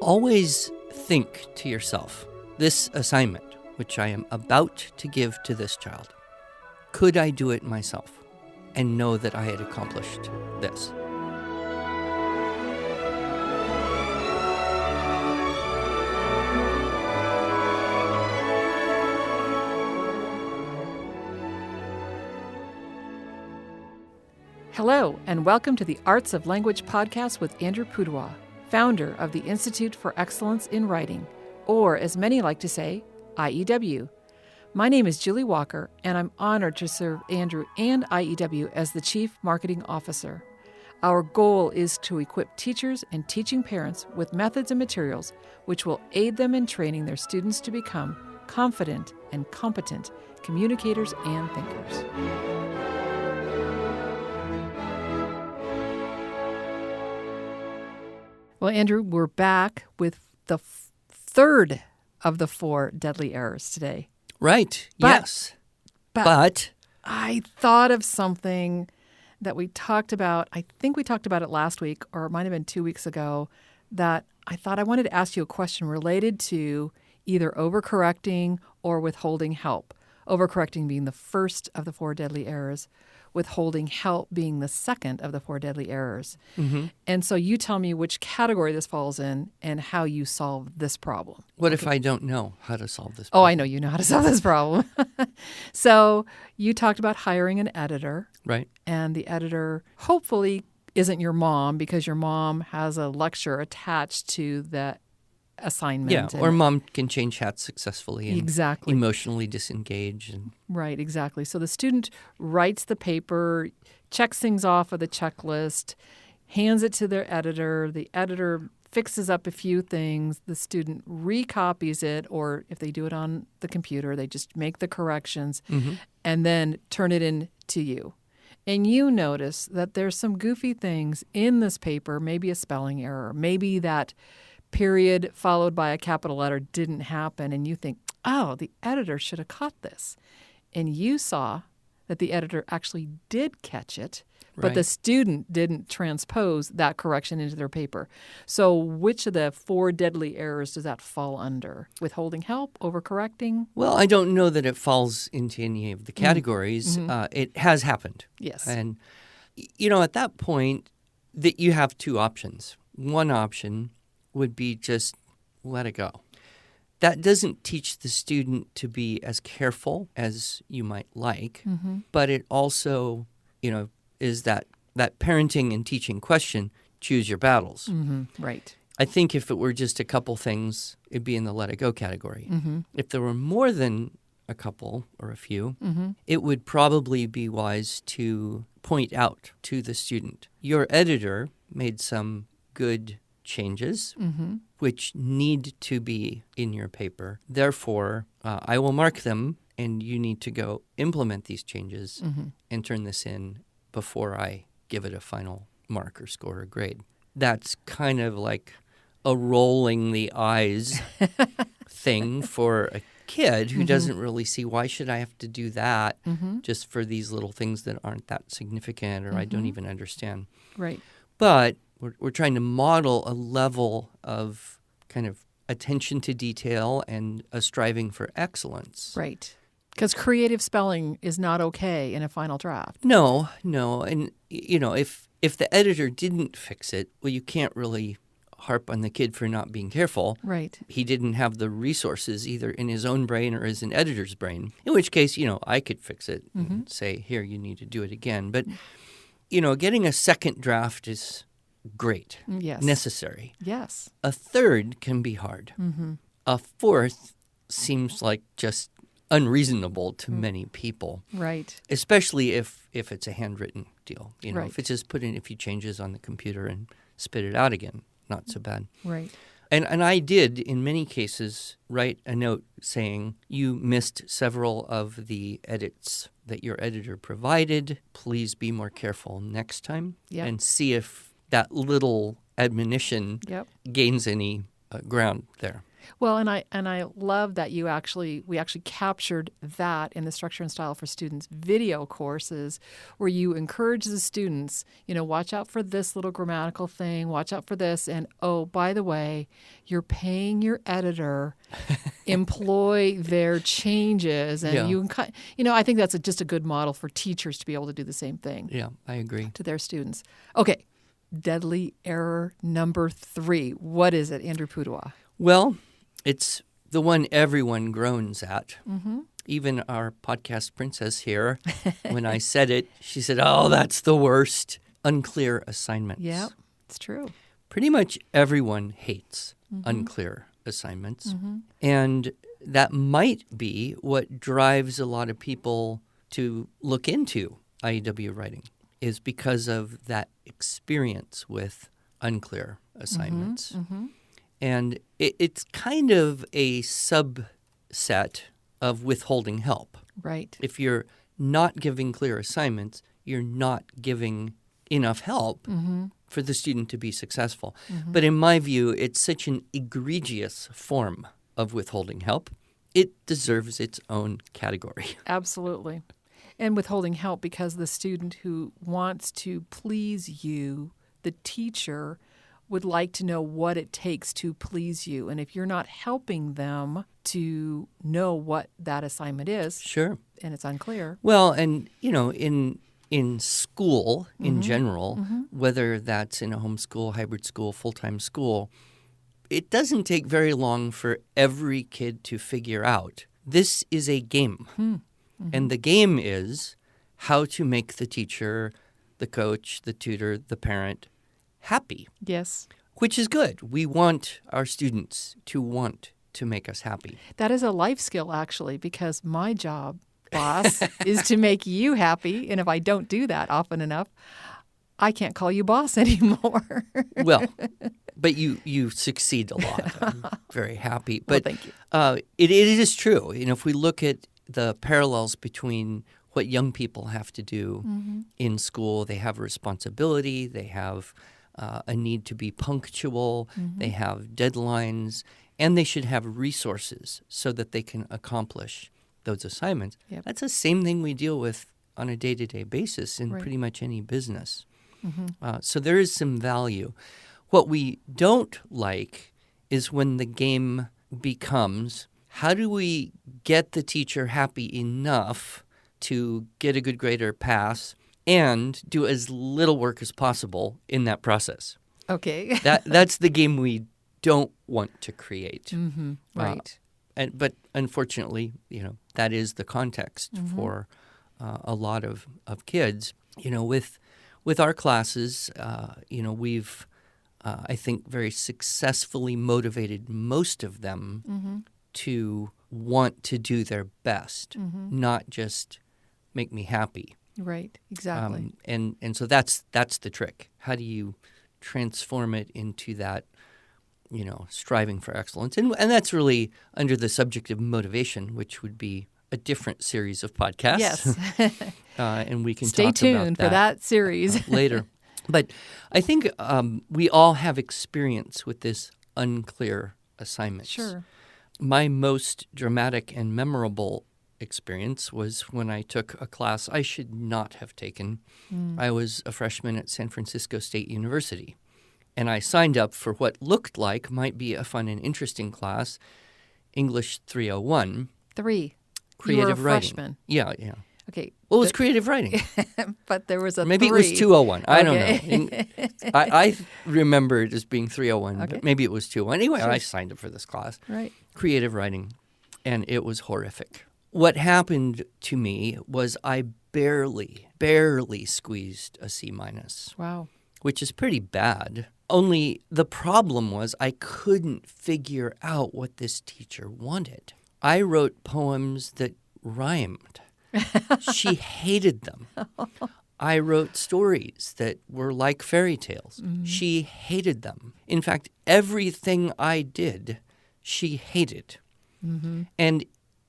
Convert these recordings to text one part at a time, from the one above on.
Always think to yourself, this assignment, which I am about to give to this child, could I do it myself and know that I had accomplished this? Hello, and welcome to the Arts of Language podcast with Andrew Pudewa, founder of the Institute for Excellence in Writing, or as many like to say, IEW. My name is Julie Walker, and I'm honored to serve Andrew and IEW as the Chief Marketing Officer. Our goal is to equip teachers and teaching parents with methods and materials which will aid them in training their students to become confident and competent communicators and thinkers. Well, Andrew, we're back with the third of the 4 deadly errors today. Right, yes. But I thought of something that we talked about. I think we talked about it last week, or it might have been 2 weeks ago, that I thought I wanted to ask you a question related to either overcorrecting or withholding help. Overcorrecting being the first of the 4 deadly errors, withholding help being the second of the 4 deadly errors. Mm-hmm. And so you tell me which category this falls in and how you solve this problem. What if I don't know how to solve this Oh, problem? I know you know how to solve this problem. So you talked about hiring an editor. Right. And the editor hopefully isn't your mom because your mom has a lecture attached to the assignment. Yeah, or mom can change hats successfully and exactly. emotionally disengage. And Right, exactly. So the student writes the paper, checks things off of the checklist, hands it to their editor. The editor fixes up a few things. The student recopies it, or if they do it on the computer, they just make the corrections and then turn it in to you. And you notice that there's some goofy things in this paper, maybe a spelling error, maybe that period followed by a capital letter didn't happen, and you think, oh, the editor should have caught this. And you saw that the editor actually did catch it, but the student didn't transpose that correction into their paper. So which of the 4 deadly errors does that fall under? Withholding help, overcorrecting? Well, I don't know that it falls into any of the categories. It has happened. Yes. And, at that point, that you have 2 options. One option would be just let it go. That doesn't teach the student to be as careful as you might like, but it also, is that parenting and teaching question, choose your battles. Right. I think if it were just a couple things, it'd be in the let it go category. If there were more than a couple or a few, it would probably be wise to point out to the student, your editor made some good changes, which need to be in your paper. Therefore, I will mark them, and you need to go implement these changes and turn this in before I give it a final mark or score or grade. That's kind of like a rolling the eyes thing for a kid who doesn't really see, why should I have to do that just for these little things that aren't that significant or I don't even understand. Right. But we're trying to model a level of kind of attention to detail and a striving for excellence. Right. Because creative spelling is not okay in a final draft. No. And, if the editor didn't fix it, well, you can't really harp on the kid for not being careful. Right. He didn't have the resources either in his own brain or as an editor's brain, in which case, I could fix it and say, here, you need to do it again. But, getting a second draft is great. Yes. Necessary. Yes. A third can be hard. A fourth seems like just unreasonable to many people. Right. Especially if it's a handwritten deal. Right. If it's just put in a few changes on the computer and spit it out again, not so bad. Right. And I did, in many cases, write a note saying, you missed several of the edits that your editor provided. Please be more careful next time and see if that little admonition gains any ground there. Well, and I love that we actually captured that in the Structure and Style for Students video courses, where you encourage the students, watch out for this little grammatical thing, watch out for this, and oh, by the way, you're paying your editor, employ their changes, and I think that's just a good model for teachers to be able to do the same thing. Yeah, I agree. To their students. Okay, deadly error number 3. What is it, Andrew Pudewa? Well, it's the one everyone groans at. Mm-hmm. Even our podcast princess here, when I said it, she said, oh, that's the worst. Unclear assignments. Yeah, it's true. Pretty much everyone hates Mm-hmm. unclear assignments. Mm-hmm. And that might be what drives a lot of people to look into IEW writing, is because of that experience with unclear assignments. Mm-hmm. And it's kind of a subset of withholding help. Right. If you're not giving clear assignments, you're not giving enough help Mm-hmm. for the student to be successful. Mm-hmm. But in my view, it's such an egregious form of withholding help, it deserves its own category. Absolutely. And withholding help because the student who wants to please you, the teacher, would like to know what it takes to please you. And if you're not helping them to know what that assignment is, Sure. and it's unclear. Well, and, in school in general, whether that's in a homeschool, hybrid school, full-time school, it doesn't take very long for every kid to figure out this is a game. Mm-hmm. And the game is how to make the teacher, the coach, the tutor, the parent happy. Yes. Which is good. We want our students to want to make us happy. That is a life skill, actually, because my job, boss, is to make you happy. And if I don't do that often enough, I can't call you boss anymore. Well, but you succeed a lot. I'm very happy. But thank you. It is true. If we look at the parallels between what young people have to do in school, they have a responsibility, they have a need to be punctual, they have deadlines, and they should have resources so that they can accomplish those assignments. Yep. That's the same thing we deal with on a day-to-day basis in Right. pretty much any business. So there is some value. What we don't like is when the game becomes, how do we get the teacher happy enough to get a good grade or pass and do as little work as possible in that process? Okay. That's the game we don't want to create. Right. But unfortunately, that is the context for a lot of kids. With our classes, we've, I think, very successfully motivated most of them to want to do their best, not just make me happy. Right. Exactly. And so that's the trick. How do you transform it into that, striving for excellence? And that's really under the subject of motivation, which would be a different series of podcasts. Yes. And we can Stay talk tuned about for that series. later. But I think we all have experience with this unclear assignments. Sure. My most dramatic and memorable experience was when I took a class I should not have taken. I was a freshman at San Francisco State University, and I signed up for what looked like might be a fun and interesting class, English 301. 3. Creative you were a writing. Freshman. Yeah. Okay. Well, it was creative writing. But there was a Maybe 3. it was 201. I don't Okay. know. I remember it as being 301, Okay. but maybe it was 201. Anyway, Sure. I signed up for this class. Right. Creative writing, and it was horrific. What happened to me was I barely squeezed a C-, Wow. which is pretty bad. Only the problem was I couldn't figure out what this teacher wanted. I wrote poems that rhymed. She hated them. I wrote stories that were like fairy tales. She hated them. In fact, everything I did, she hated. And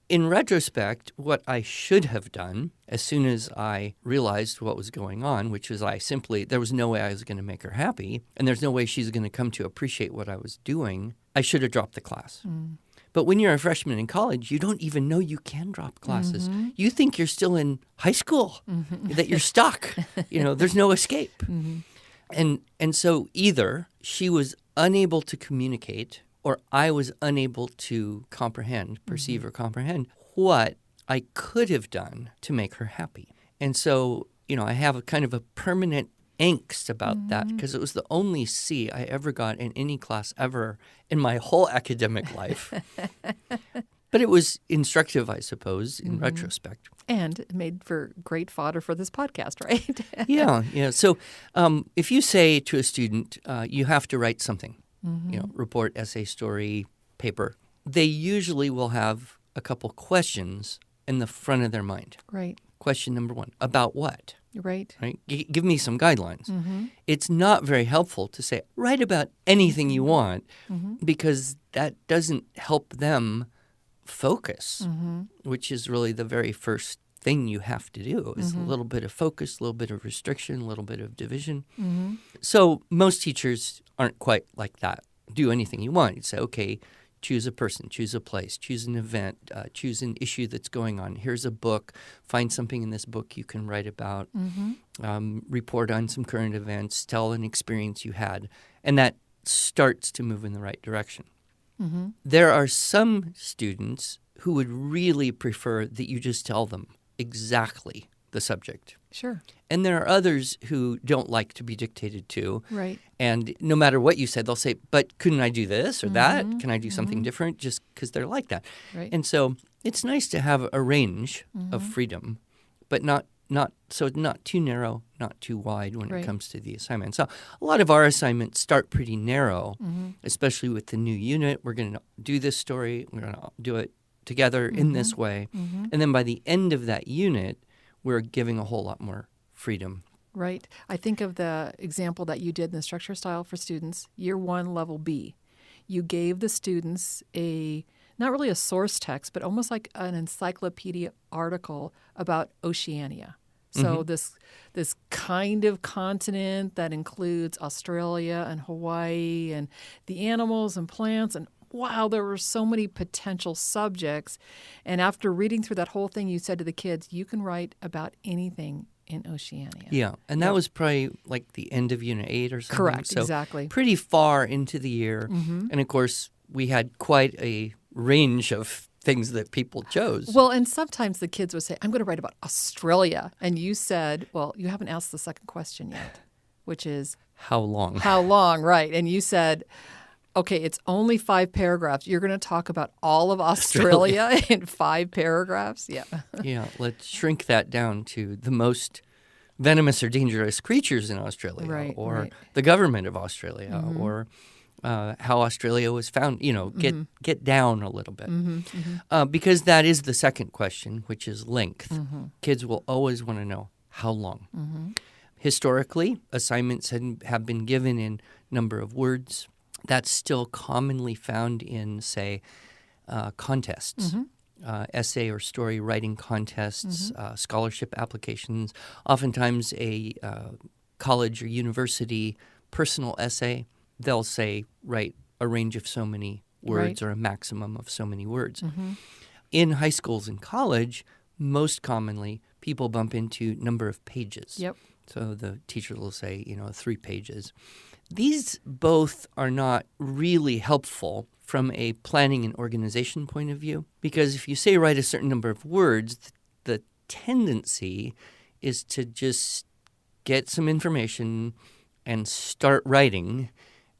in retrospect, what I should have done as soon as I realized what was going on, which was there was no way I was going to make her happy, and there's no way she's going to come to appreciate what I was doing, I should have dropped the class. But when you're a freshman in college, you don't even know you can drop classes. You think you're still in high school, that you're stuck. There's no escape. And so either she was unable to communicate or I was unable to perceive or comprehend what I could have done to make her happy. And so, I have a kind of a permanent angst about that because it was the only C I ever got in any class ever in my whole academic life. But it was instructive, I suppose, in retrospect. And it made for great fodder for this podcast, right? Yeah. So if you say to a student, you have to write something, report, essay, story, paper, they usually will have a couple questions in the front of their mind. Right. Question number 1, about what? Right. Give me some guidelines. It's not very helpful to say, write about anything you want, because that doesn't help them focus, which is really the very first thing you have to do is a little bit of focus, a little bit of restriction, a little bit of division. So most teachers aren't quite like that. Do anything you want. You'd say, okay, choose a person, choose a place, choose an event, choose an issue that's going on. Here's a book. Find something in this book you can write about. Report on some current events. Tell an experience you had. And that starts to move in the right direction. There are some students who would really prefer that you just tell them exactly the subject. Sure. And there are others who don't like to be dictated to. Right. And no matter what you said, they'll say, but couldn't I do this or that? Can I do something different? Just because they're like that. Right. And so it's nice to have a range of freedom, but not too narrow, not too wide when it comes to the assignment. So a lot of our assignments start pretty narrow, especially with the new unit. We're going to do this story. We're going to do it together in this way. And then by the end of that unit, we're giving a whole lot more freedom. Right. I think of the example that you did in the structure style for students, year 1, level B. You gave the students not really a source text, but almost like an encyclopedia article about Oceania. So this kind of continent that includes Australia and Hawaii and the animals and plants, and wow, there were so many potential subjects. And after reading through that whole thing, you said to the kids, you can write about anything in Oceania. Yeah, and that was probably like the end of Unit 8 or something. Correct, so exactly. Pretty far into the year. And of course, we had quite a range of things that people chose. Well, and sometimes the kids would say, I'm going to write about Australia. And you said, well, you haven't asked the second question yet, which is... How long? How long, right. And you said... Okay, it's only 5 paragraphs. You're going to talk about all of Australia in 5 paragraphs? Yeah. Yeah, let's shrink that down to the most venomous or dangerous creatures in Australia, or the government of Australia, or how Australia was found. Get down a little bit. Because that is the second question, which is length. Kids will always want to know how long. Historically, assignments have been given in number of words. That's still commonly found in, say, contests, essay or story writing contests, scholarship applications, oftentimes a college or university personal essay. They'll say, write a range of so many words or a maximum of so many words. In high schools and college, most commonly, people bump into number of pages. Yep. So the teacher will say, 3 pages. These both are not really helpful from a planning and organization point of view, because if you say write a certain number of words, the tendency is to just get some information and start writing,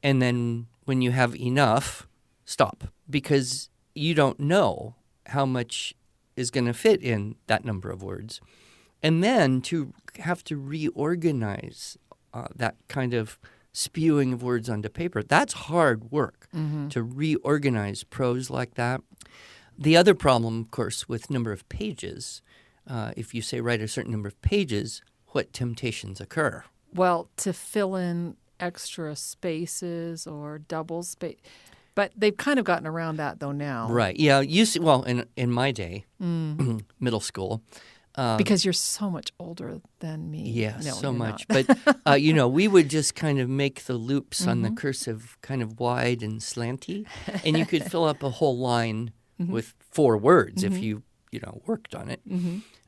and then when you have enough, stop, because you don't know how much is going to fit in that number of words. And then to have to reorganize that kind of spewing of words onto paper, that's hard work to reorganize prose like that. The other problem, of course, with number of pages, if you say write a certain number of pages, what temptations occur? Well, to fill in extra spaces or double space. But they've kind of gotten around that, though, now. Right. Yeah. In my day, middle school, Because you're so much older than me. Yeah, No, so you're much. not. But, we would just kind of make the loops on the cursive kind of wide and slanty. And you could fill up a whole line with 4 words if you worked on it.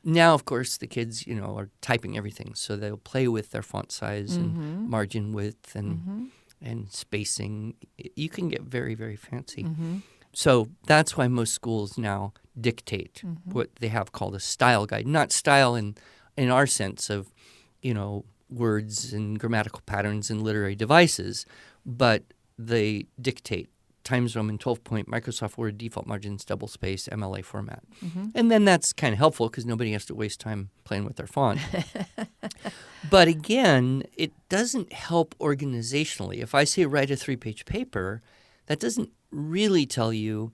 Now, of course, the kids, are typing everything. So they'll play with their font size and margin width and spacing. You can get very, very fancy. So that's why most schools now dictate what they have called a style guide. Not style in our sense of, words and grammatical patterns and literary devices, but they dictate Times Roman 12-point, Microsoft Word, default margins, double space, MLA format. And then that's kind of helpful because nobody has to waste time playing with their font. But again, it doesn't help organizationally. If I say write a 3-page paper, that doesn't really tell you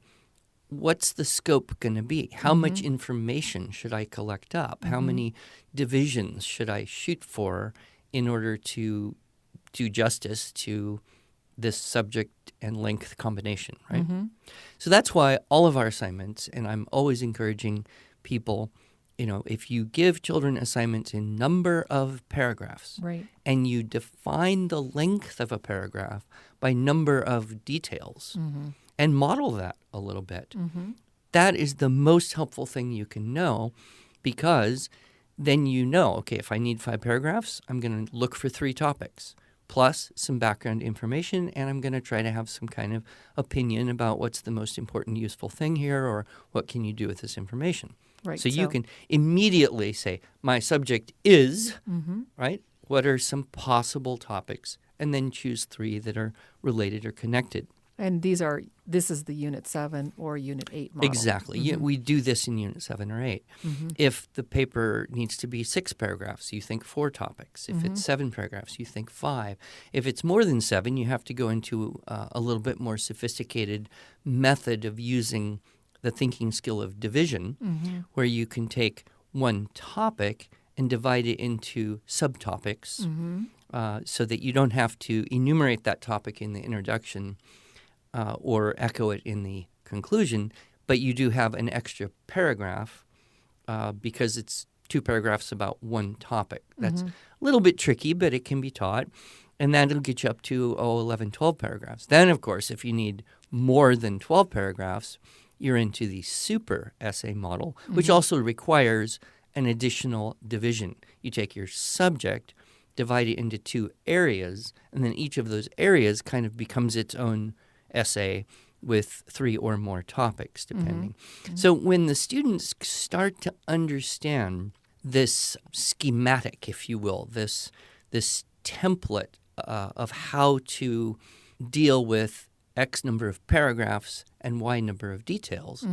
what's the scope going to be. How much information should I collect up? How many divisions should I shoot for in order to do justice to this subject and length combination, right? So that's why all of our assignments, and I'm always encouraging people, if you give children assignments in number of paragraphs, Right. and you define the length of a paragraph by number of details and model that a little bit, that is the most helpful thing you can know, because then okay, if I need 5 paragraphs, I'm going to look for 3 topics plus some background information, and I'm going to try to have some kind of opinion about what's the most important, useful thing here, or what can you do with this information. Right. So you can immediately say, my subject is, right? What are some possible topics? And then choose 3 that are related or connected. And this is the Unit 7 or Unit 8 model. Exactly. We do this in Unit 7 or 8. If the paper needs to be 6 paragraphs, you think 4 topics. If it's 7 paragraphs, you think 5. If it's more than 7, you have to go into a little bit more sophisticated method of using the thinking skill of division, where you can take one topic and divide it into subtopics so that you don't have to enumerate that topic in the introduction or echo it in the conclusion, but you do have an extra paragraph because it's 2 paragraphs about one topic. That's a little bit tricky, but it can be taught. And that'll get you up to 11, 12 paragraphs. Then, of course, if you need more than 12 paragraphs, you're into the super essay model, which also requires an additional division. You take your subject, divide it into 2 areas, and then each of those areas kind of becomes its own essay with 3 or more topics, depending. So when the students start to understand this schematic, if you will, this template of how to deal with X number of paragraphs and Y number of details,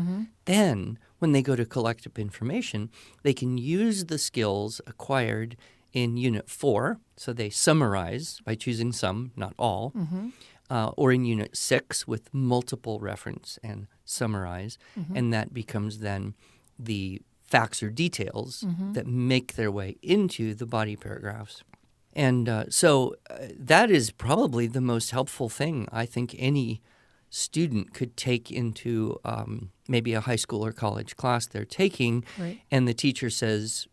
then when they go to collect up information, they can use the skills acquired in Unit 4, so they summarize by choosing some, not all, or in Unit 6 with multiple reference and summarize, and that becomes then the facts or details that make their way into the body paragraphs. And so that is probably the most helpful thing I think any student could take into maybe a high school or college class they're taking, Right. and the teacher says,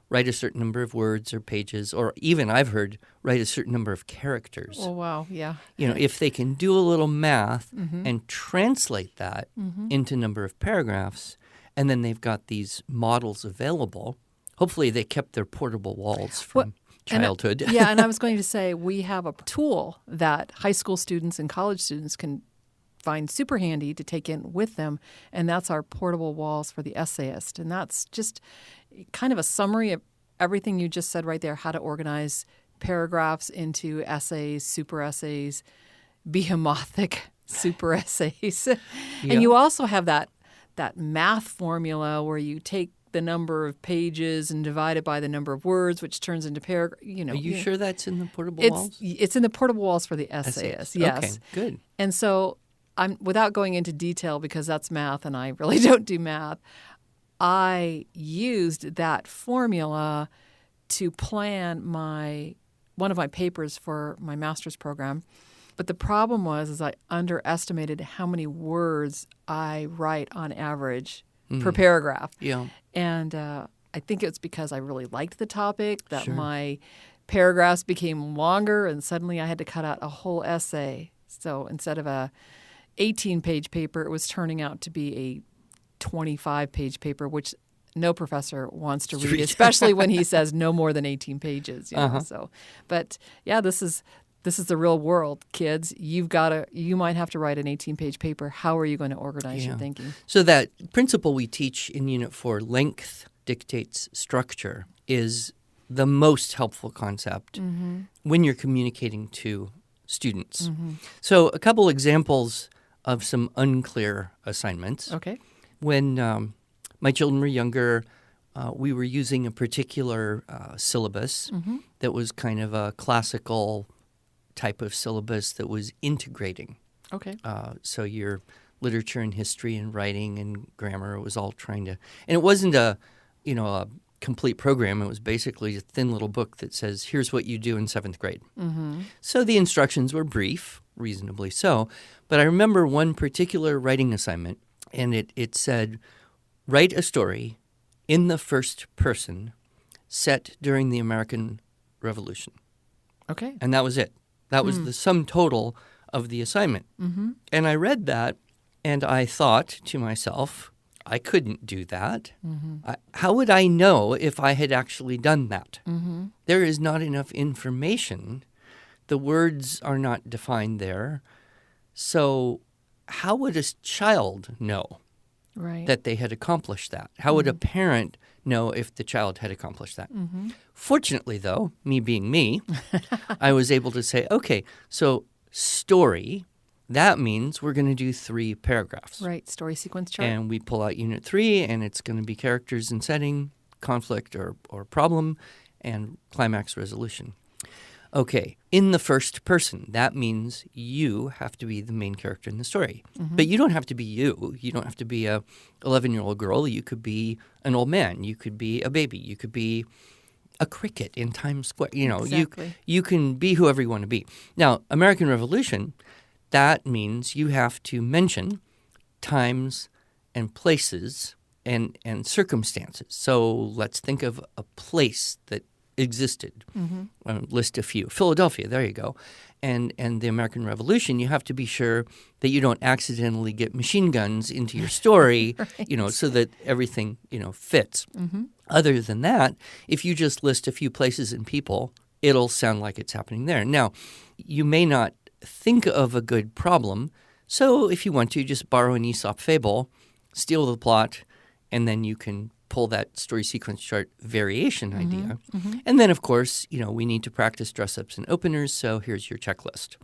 write a certain number of words or pages, or even I've heard write a certain number of characters. Oh, wow. Yeah. If they can do a little math and translate that into number of paragraphs, and then they've got these models available, hopefully they kept their portable walls from childhood. And I was going to say we have a tool that high school students and college students can find super handy to take in with them, and that's our portable walls for the essayist. And that's just kind of a summary of everything you just said right there, how to organize paragraphs into essays, super essays, behemothic super essays. And you also have that math formula where you take the number of pages and divide it by the number of words, which turns into paragraph. Are you sure that's in the portable walls? It's in the portable walls for the essayist. Yes. Okay, good. And so without going into detail, because that's math and I really don't do math, I used that formula to plan one of my papers for my master's program. But the problem was I underestimated how many words I write on average per paragraph. Yeah. And I think it's because I really liked the topic that Sure. my paragraphs became longer, and suddenly I had to cut out a whole essay. So instead of a 18-page paper, it was turning out to be a 25-page paper, which no professor wants to read, especially when he says no more than 18 pages. You know? So, but yeah, this is the real world, kids. You might have to write an 18-page paper. How are you going to organize your thinking? So that principle we teach in Unit 4, length dictates structure, is the most helpful concept when you're communicating to students. So a couple examples of some unclear assignments. Okay. When my children were younger, we were using a particular syllabus that was kind of a classical type of syllabus that was integrating. Okay. So your literature and history and writing and grammar was all trying to, and it wasn't a complete program. It was basically a thin little book that says, here's what you do in 7th grade. So the instructions were brief, reasonably so. But I remember one particular writing assignment, and it said, write a story in the first person set during the American Revolution. Okay. And that was it. That was the sum total of the assignment. And I read that, and I thought to myself, I couldn't do that. How would I know if I had actually done that? There is not enough information. The words are not defined there. So how would a child know that they had accomplished that? How would a parent know if the child had accomplished that? Fortunately, though, me being me, I was able to say, okay, so story, that means we're going to do 3 paragraphs. Right, story sequence chart. And we pull out Unit 3, and it's going to be characters and setting, conflict or problem, and climax resolution. Okay, in the first person, that means you have to be the main character in the story. But you don't have to be you. You don't have to be a 11-year-old girl. You could be an old man. You could be a baby. You could be a cricket in Times Square. Exactly. You can be whoever you want to be. Now, American Revolution, that means you have to mention times and places and circumstances. So let's think of a place that existed. List a few. Philadelphia, there you go. And the American Revolution, you have to be sure that you don't accidentally get machine guns into your story, so that everything, fits. Other than that, if you just list a few places and people, it'll sound like it's happening there. Now, you may not think of a good problem, so if you want to, just borrow an Aesop fable, steal the plot, and then you can pull that story sequence chart variation idea. And then, of course, we need to practice dress-ups and openers, so here's your checklist.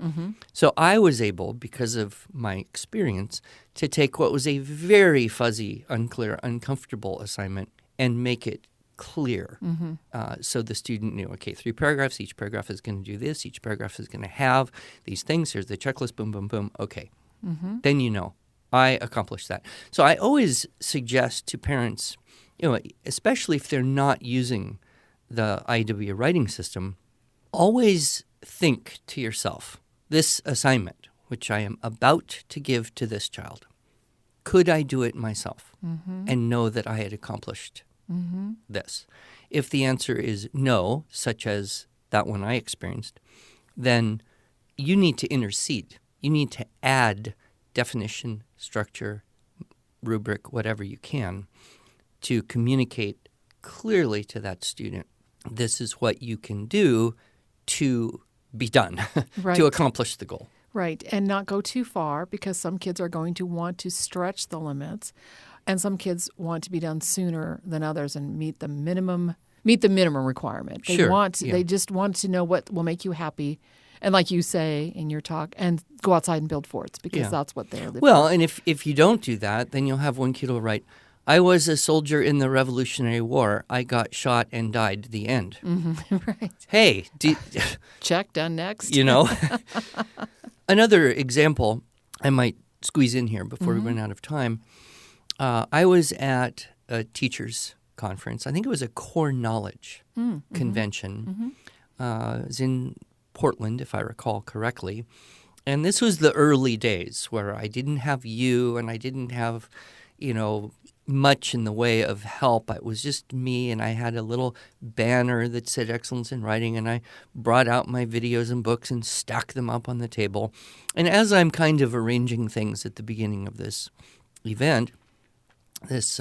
So I was able, because of my experience, to take what was a very fuzzy, unclear, uncomfortable assignment and make it clear. So the student knew, okay, 3 paragraphs, each paragraph is going to do this, each paragraph is going to have these things, here's the checklist, boom, boom, boom, okay. Then I accomplished that. So I always suggest to parents, especially if they're not using the IEW writing system, always think to yourself, this assignment, which I am about to give to this child, could I do it myself and know that I had accomplished this? If the answer is no, such as that one I experienced, then you need to intercede. You need to add definition, structure, rubric, whatever you can, to communicate clearly to that student, this is what you can do to be done, to accomplish the goal. Right, and not go too far, because some kids are going to want to stretch the limits, and some kids want to be done sooner than others and meet the minimum requirement. They just want to know what will make you happy. And like you say in your talk, and go outside and build forts, because that's what they're living Well, and if you don't do that, then you'll have one kid who will write, I was a soldier in the Revolutionary War. I got shot and died. The end. Right. Hey. Check, done next. Another example I might squeeze in here before we run out of time. I was at a teacher's conference. I think it was a core knowledge convention. It was in Portland, if I recall correctly. And this was the early days where I didn't have you and I didn't have, much in the way of help. It was just me, and I had a little banner that said Excellence in Writing, and I brought out my videos and books and stacked them up on the table. And as I'm kind of arranging things at the beginning of this event, this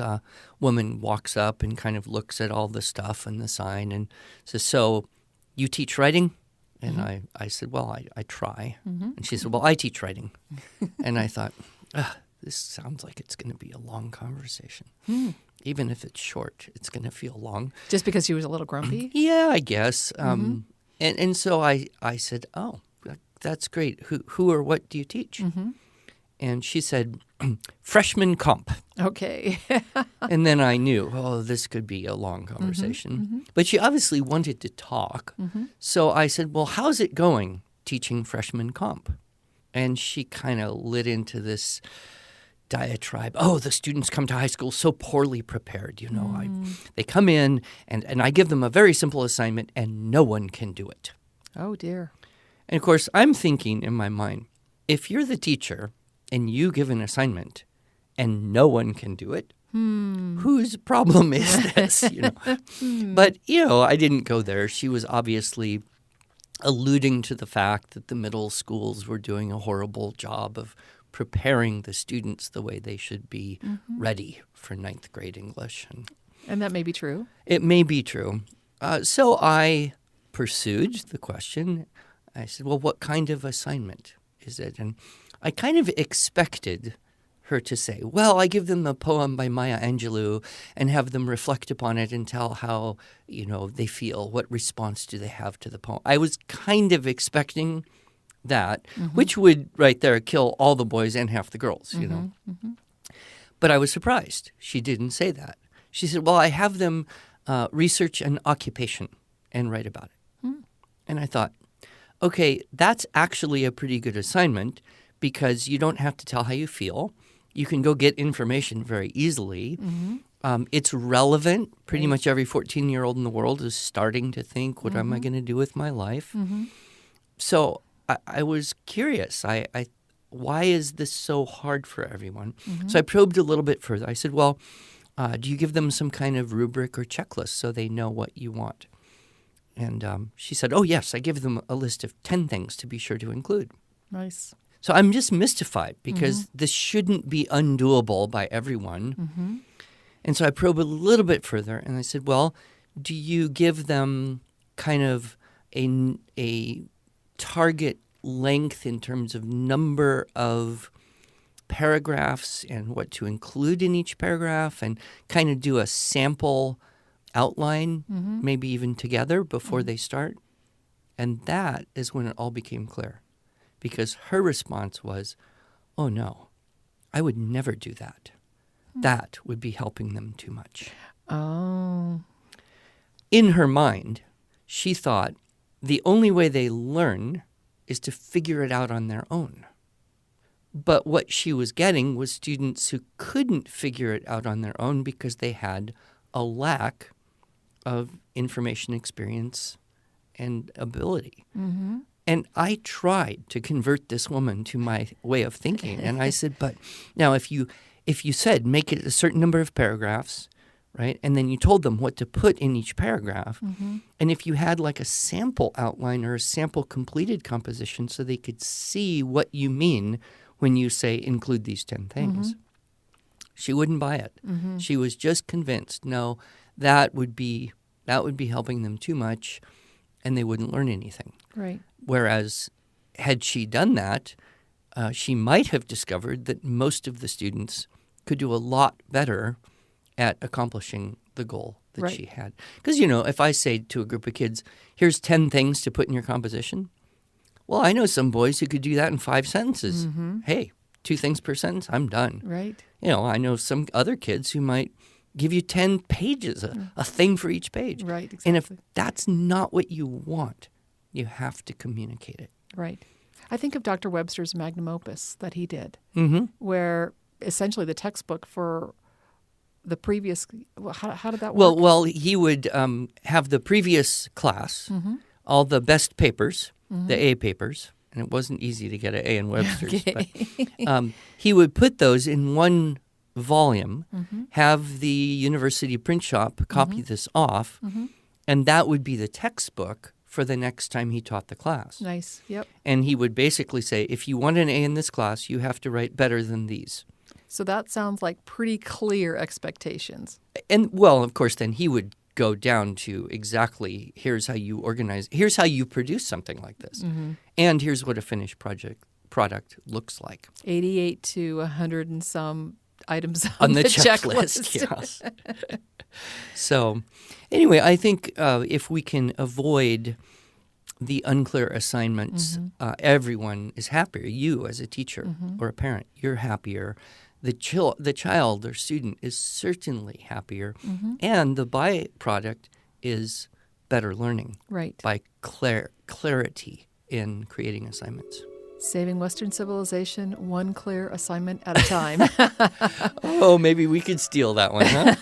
woman walks up and kind of looks at all the stuff and the sign and says, "So you teach writing?" And I said, "Well, I try." And she said, "Well, I teach writing." And I thought, this sounds like it's going to be a long conversation. Even if it's short, it's going to feel long. Just because she was a little grumpy? Yeah, I guess. And so I said, "Oh, that's great. Who or what do you teach?" And she said, "Freshman comp." Okay. And then I knew, this could be a long conversation. But she obviously wanted to talk. So I said, "Well, how's it going teaching freshman comp?" And she kind of lit into this diatribe. "Oh, the students come to high school so poorly prepared. They come in and I give them a very simple assignment and no one can do it." Oh, dear. And of course, I'm thinking in my mind, if you're the teacher and you give an assignment and no one can do it, whose problem is this? But, I didn't go there. She was obviously alluding to the fact that the middle schools were doing a horrible job of preparing the students the way they should be ready for ninth grade English. And that may be true. It may be true. So I pursued the question. I said, "Well, what kind of assignment is it?" And I kind of expected her to say, "Well, I give them a poem by Maya Angelou and have them reflect upon it and tell how, they feel. What response do they have to the poem?" I was kind of expecting that, which would right there kill all the boys and half the girls, But I was surprised. She didn't say that. She said, "Well, I have them research an occupation and write about it." And I thought, okay, that's actually a pretty good assignment because you don't have to tell how you feel. You can go get information very easily. It's relevant. Pretty much every 14-year-old in the world is starting to think, what am I going to do with my life? So I was curious. Why is this so hard for everyone? So I probed a little bit further. I said, "Well, do you give them some kind of rubric or checklist so they know what you want?" And she said, "Oh, yes, I give them a list of 10 things to be sure to include." Nice. So I'm just mystified because this shouldn't be undoable by everyone. And so I probed a little bit further and I said, "Well, do you give them kind of a target length in terms of number of paragraphs and what to include in each paragraph and kind of do a sample outline, maybe even together before they start?" And that is when it all became clear because her response was, "Oh, no, I would never do that. That would be helping them too much." Oh. In her mind, she thought the only way they learn is to figure it out on their own. But what she was getting was students who couldn't figure it out on their own because they had a lack of information, experience, and ability. And I tried to convert this woman to my way of thinking. And I said, "But now if you said make it a certain number of paragraphs, right, and then you told them what to put in each paragraph, and if you had like a sample outline or a sample completed composition so they could see what you mean when you say include these 10 things, she wouldn't buy it. She was just convinced, no, that would be helping them too much and they wouldn't learn anything. Right. Whereas had she done that, she might have discovered that most of the students could do a lot better at accomplishing the goal that she had. Because, if I say to a group of kids, here's 10 things to put in your composition, well, I know some boys who could do that in 5 sentences. Hey, 2 things per sentence, I'm done. Right. I know some other kids who might give you 10 pages, a thing for each page. Right, exactly. And if that's not what you want, you have to communicate it. Right. I think of Dr. Webster's magnum opus that he did, where essentially the textbook for the previous – how did that work? Well, he would have the previous class, all the best papers, the A papers, and it wasn't easy to get an A in Webster's. Okay. But he would put those in one volume, have the university print shop copy this off, and that would be the textbook for the next time he taught the class. Nice. Yep. And he would basically say, if you want an A in this class, you have to write better than these. So that sounds like pretty clear expectations. And, well, of course, then he would go down to exactly, here's how you organize, here's how you produce something like this. And here's what a finished product looks like. 88 to 100 and some items on the checklist. Yes. So anyway, I think if we can avoid the unclear assignments, everyone is happier. You as a teacher or a parent, you're happier. The child or student is certainly happier. And the byproduct is better learning by clarity in creating assignments. Saving Western civilization, one clear assignment at a time. Oh, maybe we could steal that one, huh?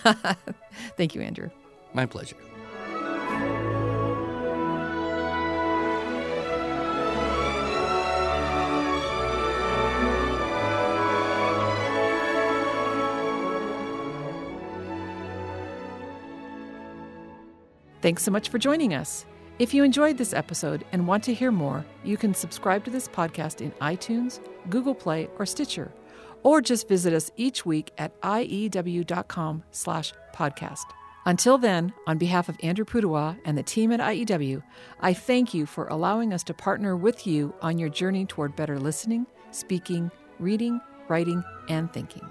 Thank you, Andrew. My pleasure. Thanks so much for joining us. If you enjoyed this episode and want to hear more, you can subscribe to this podcast in iTunes, Google Play, or Stitcher, or just visit us each week at iew.com/podcast. Until then, on behalf of Andrew Pudawa and the team at IEW, I thank you for allowing us to partner with you on your journey toward better listening, speaking, reading, writing, and thinking.